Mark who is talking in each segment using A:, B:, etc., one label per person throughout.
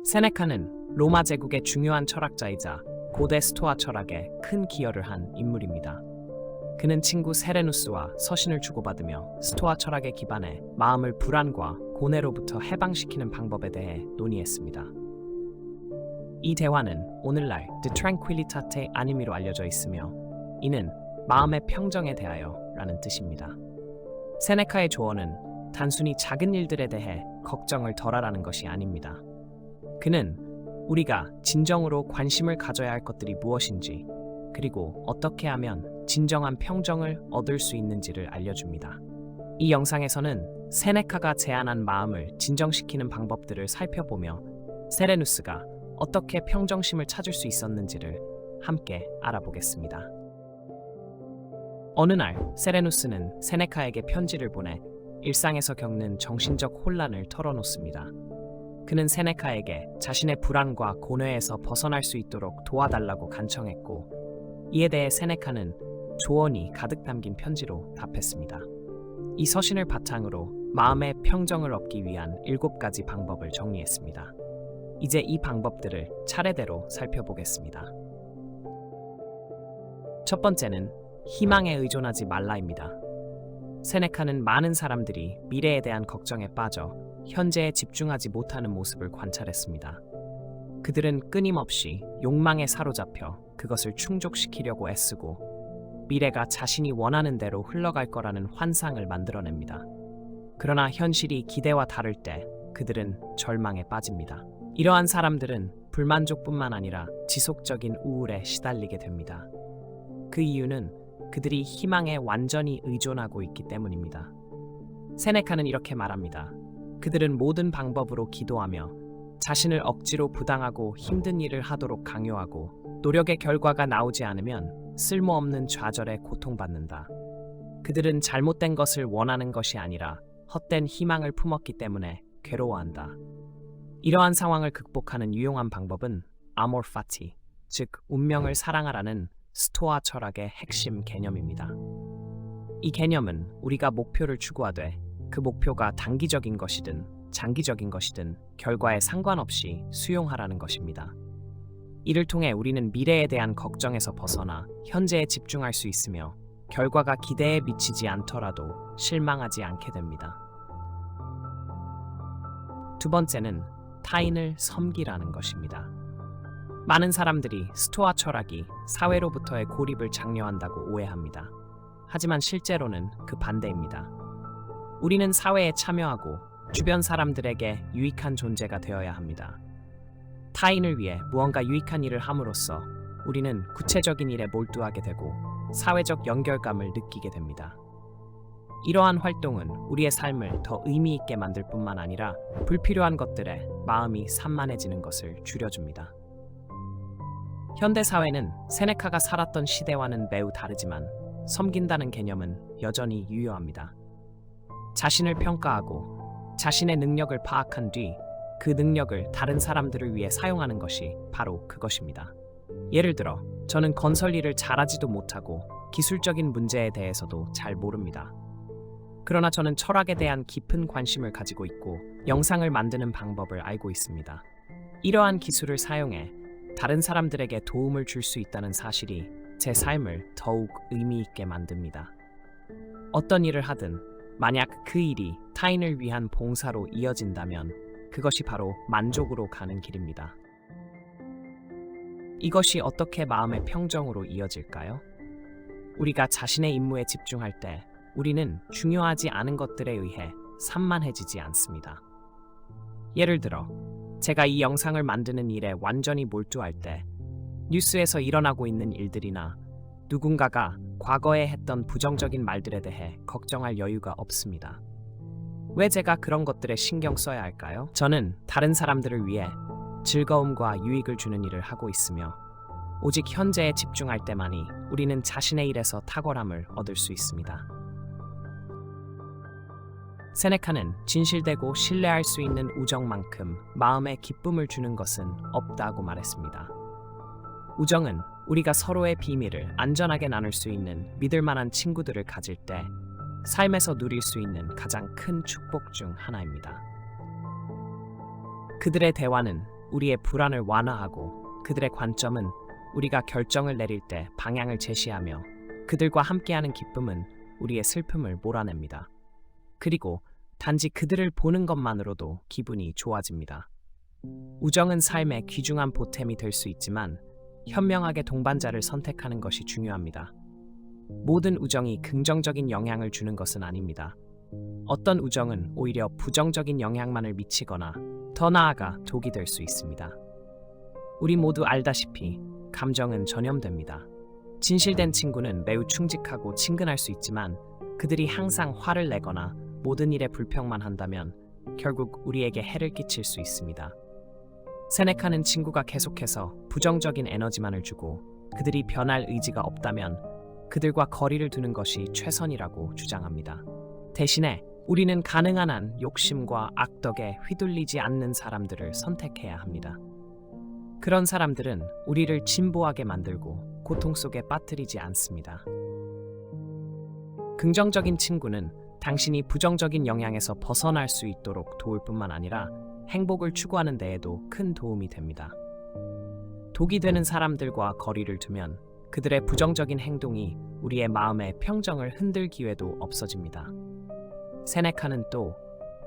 A: 세네카는 로마 제국의 중요한 철학자이자 고대 스토아 철학에 큰 기여를 한 인물입니다. 그는 친구 세레누스와 서신을 주고받으며 스토아 철학에 기반해 마음을 불안과 고뇌로부터 해방시키는 방법에 대해 논의했습니다. 이 대화는 오늘날 De Tranquilitate Animi로 알려져 있으며 이는 마음의 평정에 대하여 라는 뜻입니다. 세네카의 조언은 단순히 작은 일들에 대해 걱정을 덜하라는 것이 아닙니다. 그는 우리가 진정으로 관심을 가져야 할 것들이 무엇인지 그리고 어떻게 하면 진정한 평정을 얻을 수 있는지를 알려줍니다. 이 영상에서는 세네카가 제안한 마음을 진정시키는 방법들을 살펴보며 세레누스가 어떻게 평정심을 찾을 수 있었는지를 함께 알아보겠습니다. 어느 날 세레누스는 세네카에게 편지를 보내 일상에서 겪는 정신적 혼란을 털어놓습니다. 그는 세네카에게 자신의 불안과 고뇌에서 벗어날 수 있도록 도와달라고 간청했고 이에 대해 세네카는 조언이 가득 담긴 편지로 답했습니다. 이 서신을 바탕으로 마음의 평정을 얻기 위한 7가지 방법을 정리했습니다. 이제 이 방법들을 차례대로 살펴보겠습니다. 첫 번째는 희망에 의존하지 말라입니다. 세네카는 많은 사람들이 미래에 대한 걱정에 빠져 현재에 집중하지 못하는 모습을 관찰했습니다. 그들은 끊임없이 욕망에 사로잡혀 그것을 충족시키려고 애쓰고 미래가 자신이 원하는 대로 흘러갈 거라는 환상을 만들어냅니다. 그러나 현실이 기대와 다를 때 그들은 절망에 빠집니다. 이러한 사람들은 불만족뿐만 아니라 지속적인 우울에 시달리게 됩니다. 그 이유는 그들이 희망에 완전히 의존하고 있기 때문입니다. 세네카는 이렇게 말합니다. 그들은 모든 방법으로 기도하며 자신을 억지로 부당하고 힘든 일을 하도록 강요하고 노력의 결과가 나오지 않으면 쓸모없는 좌절에 고통받는다. 그들은 잘못된 것을 원하는 것이 아니라 헛된 희망을 품었기 때문에 괴로워한다. 이러한 상황을 극복하는 유용한 방법은 아모르 파티, 즉 운명을 사랑하라는 스토아 철학의 핵심 개념입니다. 이 개념은 우리가 목표를 추구하되 그 목표가 단기적인 것이든 장기적인 것이든 결과에 상관없이 수용하라는 것입니다. 이를 통해 우리는 미래에 대한 걱정에서 벗어나 현재에 집중할 수 있으며 결과가 기대에 미치지 않더라도 실망하지 않게 됩니다. 두 번째는 타인을 섬기라는 것입니다. 많은 사람들이 스토아 철학이 사회로부터의 고립을 장려한다고 오해합니다. 하지만 실제로는 그 반대입니다. 우리는 사회에 참여하고 주변 사람들에게 유익한 존재가 되어야 합니다. 타인을 위해 무언가 유익한 일을 함으로써 우리는 구체적인 일에 몰두하게 되고 사회적 연결감을 느끼게 됩니다. 이러한 활동은 우리의 삶을 더 의미 있게 만들 뿐만 아니라 불필요한 것들에 마음이 산만해지는 것을 줄여줍니다. 현대 사회는 세네카가 살았던 시대와는 매우 다르지만 섬긴다는 개념은 여전히 유효합니다. 자신을 평가하고 자신의 능력을 파악한 뒤 그 능력을 다른 사람들을 위해 사용하는 것이 바로 그것입니다. 예를 들어, 저는 건설 일을 잘하지도 못하고 기술적인 문제에 대해서도 잘 모릅니다. 그러나 저는 철학에 대한 깊은 관심을 가지고 있고 영상을 만드는 방법을 알고 있습니다. 이러한 기술을 사용해 다른 사람들에게 도움을 줄 수 있다는 사실이 제 삶을 더욱 의미 있게 만듭니다. 어떤 일을 하든 만약 그 일이 타인을 위한 봉사로 이어진다면 그것이 바로 만족으로 가는 길입니다. 이것이 어떻게 마음의 평정으로 이어질까요? 우리가 자신의 임무에 집중할 때 우리는 중요하지 않은 것들에 의해 산만해지지 않습니다. 예를 들어, 제가 이 영상을 만드는 일에 완전히 몰두할 때 뉴스에서 일어나고 있는 일들이나 누군가가 과거에 했던 부정적인 말들에 대해 걱정할 여유가 없습니다. 왜 제가 그런 것들에 신경 써야 할까요? 저는 다른 사람들을 위해 즐거움과 유익을 주는 일을 하고 있으며 오직 현재에 집중할 때만이 우리는 자신의 일에서 탁월함을 얻을 수 있습니다. 세네카는 진실되고 신뢰할 수 있는 우정만큼 마음에 기쁨을 주는 것은 없다고 말했습니다. 우정은 우리가 서로의 비밀을 안전하게 나눌 수 있는 믿을 만한 친구들을 가질 때 삶에서 누릴 수 있는 가장 큰 축복 중 하나입니다. 그들의 대화는 우리의 불안을 완화하고 그들의 관점은 우리가 결정을 내릴 때 방향을 제시하며 그들과 함께하는 기쁨은 우리의 슬픔을 몰아냅니다. 그리고 단지 그들을 보는 것만으로도 기분이 좋아집니다. 우정은 삶의 귀중한 보탬이 될 수 있지만 현명하게 동반자를 선택하는 것이 중요합니다. 모든 우정이 긍정적인 영향을 주는 것은 아닙니다. 어떤 우정은 오히려 부정적인 영향만을 미치거나 더 나아가 독이 될 수 있습니다. 우리 모두 알다시피 감정은 전염됩니다. 진실된 친구는 매우 충직하고 친근할 수 있지만 그들이 항상 화를 내거나 모든 일에 불평만 한다면 결국 우리에게 해를 끼칠 수 있습니다. 세네카는 친구가 계속해서 부정적인 에너지만을 주고 그들이 변할 의지가 없다면 그들과 거리를 두는 것이 최선이라고 주장합니다. 대신에 우리는 가능한 한 욕심과 악덕에 휘둘리지 않는 사람들을 선택해야 합니다. 그런 사람들은 우리를 진보하게 만들고 고통 속에 빠뜨리지 않습니다. 긍정적인 친구는 당신이 부정적인 영향에서 벗어날 수 있도록 도울 뿐만 아니라 행복을 추구하는 데에도 큰 도움이 됩니다. 독이 되는 사람들과 거리를 두면 그들의 부정적인 행동이 우리의 마음의 평정을 흔들 기회도 없어집니다. 세네카는 또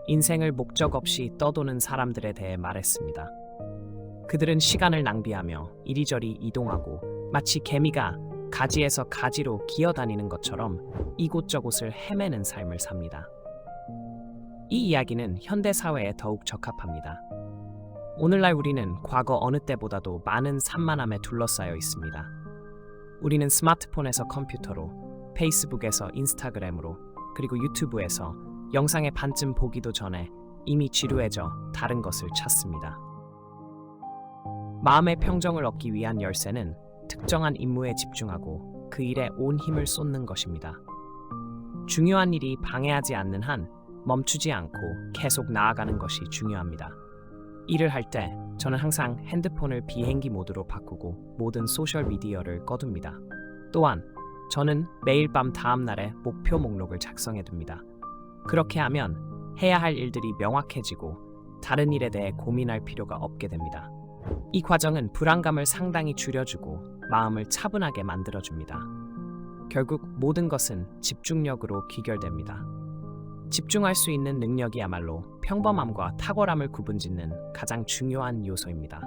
A: 인생을 목적 없이 떠도는 사람들에 대해 말했습니다. 그들은 시간을 낭비하며 이리저리 이동하고 마치 개미가 가지에서 가지로 기어다니는 것처럼 이곳저곳을 헤매는 삶을 삽니다. 이 이야기는 현대 사회에 더욱 적합합니다. 오늘날 우리는 과거 어느 때보다도 많은 산만함에 둘러싸여 있습니다. 우리는 스마트폰에서 컴퓨터로, 페이스북에서 인스타그램으로, 그리고 유튜브에서 영상의 반쯤 보기도 전에 이미 지루해져 다른 것을 찾습니다. 마음의 평정을 얻기 위한 열쇠는 특정한 임무에 집중하고 그 일에 온 힘을 쏟는 것입니다. 중요한 일이 방해하지 않는 한 멈추지 않고 계속 나아가는 것이 중요합니다. 일을 할 때 저는 항상 핸드폰을 비행기 모드로 바꾸고 모든 소셜미디어를 꺼둡니다. 또한 저는 매일 밤 다음 날의 목표 목록을 작성해둡니다. 그렇게 하면 해야 할 일들이 명확해지고 다른 일에 대해 고민할 필요가 없게 됩니다. 이 과정은 불안감을 상당히 줄여주고 마음을 차분하게 만들어줍니다. 결국 모든 것은 집중력으로 귀결됩니다. 집중할 수 있는 능력이야말로 평범함과 탁월함을 구분짓는 가장 중요한 요소입니다.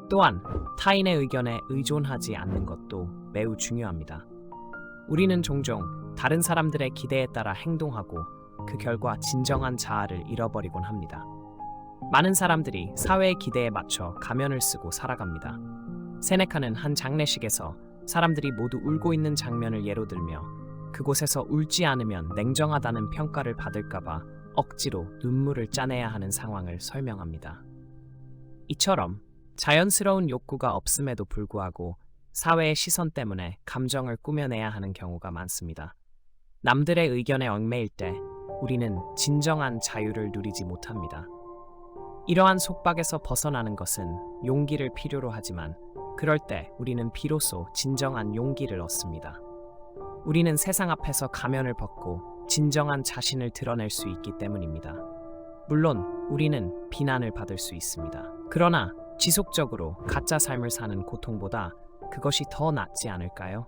A: 또한 타인의 의견에 의존하지 않는 것도 매우 중요합니다. 우리는 종종 다른 사람들의 기대에 따라 행동하고 그 결과 진정한 자아를 잃어버리곤 합니다. 많은 사람들이 사회의 기대에 맞춰 가면을 쓰고 살아갑니다. 세네카는 한 장례식에서 사람들이 모두 울고 있는 장면을 예로 들며 그곳에서 울지 않으면 냉정하다는 평가를 받을까봐 억지로 눈물을 짜내야 하는 상황을 설명합니다. 이처럼 자연스러운 욕구가 없음에도 불구하고 사회의 시선 때문에 감정을 꾸며내야 하는 경우가 많습니다. 남들의 의견에 얽매일 때 우리는 진정한 자유를 누리지 못합니다. 이러한 속박에서 벗어나는 것은 용기를 필요로 하지만 그럴 때 우리는 비로소 진정한 용기를 얻습니다. 우리는 세상 앞에서 가면을 벗고 진정한 자신을 드러낼 수 있기 때문입니다. 물론 우리는 비난을 받을 수 있습니다. 그러나 지속적으로 가짜 삶을 사는 고통보다 그것이 더 낫지 않을까요?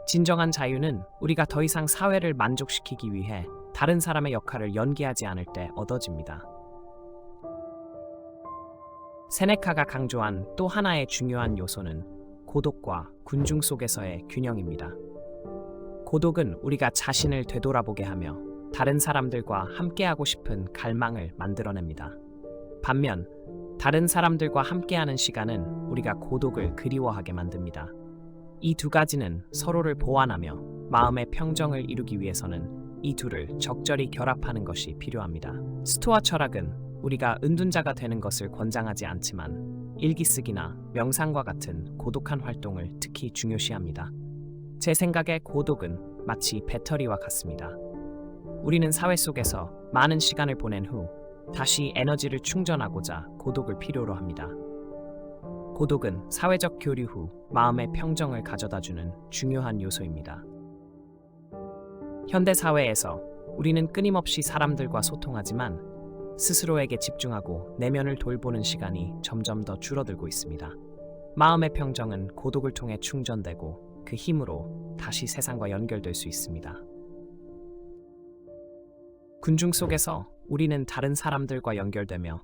A: 진정한 자유는 우리가 더 이상 사회를 만족시키기 위해 다른 사람의 역할을 연기하지 않을 때 얻어집니다. 세네카가 강조한 또 하나의 중요한 요소는 고독과 군중 속에서의 균형입니다. 고독은 우리가 자신을 되돌아보게 하며 다른 사람들과 함께하고 싶은 갈망을 만들어냅니다. 반면 다른 사람들과 함께하는 시간은 우리가 고독을 그리워하게 만듭니다. 이 두 가지는 서로를 보완하며 마음의 평정을 이루기 위해서는 이 둘을 적절히 결합하는 것이 필요합니다. 스토아 철학은 우리가 은둔자가 되는 것을 권장하지 않지만 일기쓰기나 명상과 같은 고독한 활동을 특히 중요시합니다. 제 생각에 고독은 마치 배터리와 같습니다. 우리는 사회 속에서 많은 시간을 보낸 후 다시 에너지를 충전하고자 고독을 필요로 합니다. 고독은 사회적 교류 후 마음의 평정을 가져다주는 중요한 요소입니다. 현대 사회에서 우리는 끊임없이 사람들과 소통하지만 스스로에게 집중하고 내면을 돌보는 시간이 점점 더 줄어들고 있습니다. 마음의 평정은 고독을 통해 충전되고 그 힘으로 다시 세상과 연결될 수 있습니다. 군중 속에서 우리는 다른 사람들과 연결되며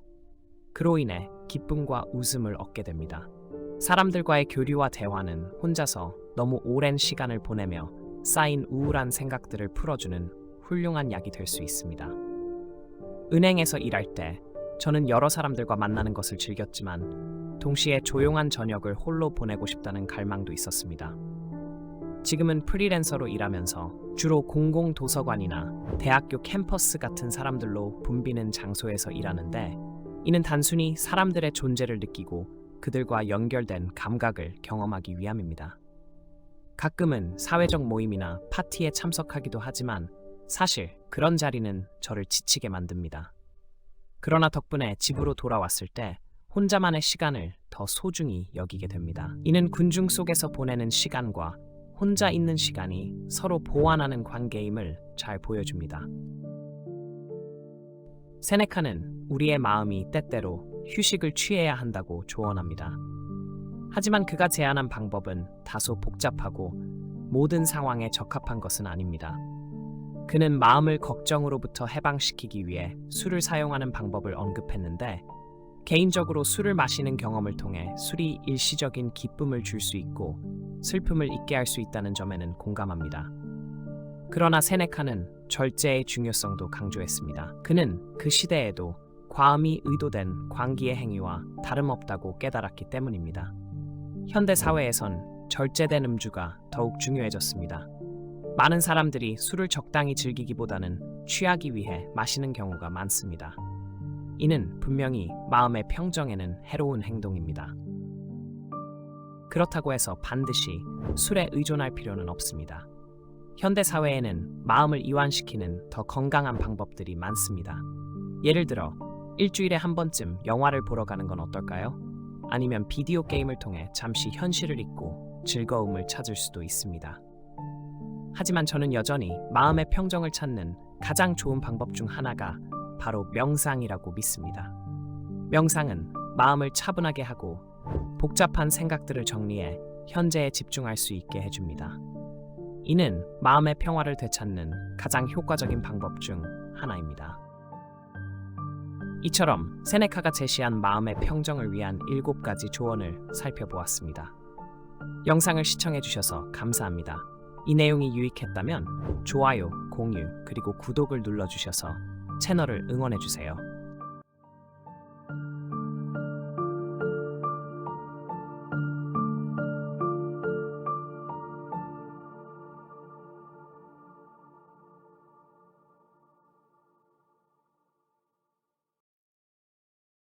A: 그로 인해 기쁨과 웃음을 얻게 됩니다. 사람들과의 교류와 대화는 혼자서 너무 오랜 시간을 보내며 쌓인 우울한 생각들을 풀어주는 훌륭한 약이 될 수 있습니다. 은행에서 일할 때 저는 여러 사람들과 만나는 것을 즐겼지만 동시에 조용한 저녁을 홀로 보내고 싶다는 갈망도 있었습니다. 지금은 프리랜서로 일하면서 주로 공공도서관이나 대학교 캠퍼스 같은 사람들로 붐비는 장소에서 일하는데 이는 단순히 사람들의 존재를 느끼고 그들과 연결된 감각을 경험하기 위함입니다. 가끔은 사회적 모임이나 파티에 참석하기도 하지만 사실 그런 자리는 저를 지치게 만듭니다. 그러나 덕분에 집으로 돌아왔을 때 혼자만의 시간을 더 소중히 여기게 됩니다. 이는 군중 속에서 보내는 시간과 혼자 있는 시간이 서로 보완하는 관계임을 잘 보여줍니다. 세네카는 우리의 마음이 때때로 휴식을 취해야 한다고 조언합니다. 하지만 그가 제안한 방법은 다소 복잡하고 모든 상황에 적합한 것은 아닙니다. 그는 마음을 걱정으로부터 해방시키기 위해 술을 사용하는 방법을 언급했는데 개인적으로 술을 마시는 경험을 통해 술이 일시적인 기쁨을 줄 수 있고 슬픔을 잊게 할 수 있다는 점에는 공감합니다. 그러나 세네카는 절제의 중요성도 강조했습니다. 그는 그 시대에도 과음이 의도된 광기의 행위와 다름없다고 깨달았기 때문입니다. 현대 사회에선 절제된 음주가 더욱 중요해졌습니다. 많은 사람들이 술을 적당히 즐기기보다는 취하기 위해 마시는 경우가 많습니다. 이는 분명히 마음의 평정에는 해로운 행동입니다. 그렇다고 해서 반드시 술에 의존할 필요는 없습니다. 현대 사회에는 마음을 이완시키는 더 건강한 방법들이 많습니다. 예를 들어 일주일에 한 번쯤 영화를 보러 가는 건 어떨까요? 아니면 비디오 게임을 통해 잠시 현실을 잊고 즐거움을 찾을 수도 있습니다. 하지만 저는 여전히 마음의 평정을 찾는 가장 좋은 방법 중 하나가 바로 명상이라고 믿습니다. 명상은 마음을 차분하게 하고 복잡한 생각들을 정리해 현재에 집중할 수 있게 해줍니다. 이는 마음의 평화를 되찾는 가장 효과적인 방법 중 하나입니다. 이처럼 세네카가 제시한 마음의 평정을 위한 7가지 조언을 살펴보았습니다. 영상을 시청해주셔서 감사합니다. 이 내용이 유익했다면 좋아요, 공유, 그리고 구독을 눌러주셔서 채널을 응원해주세요.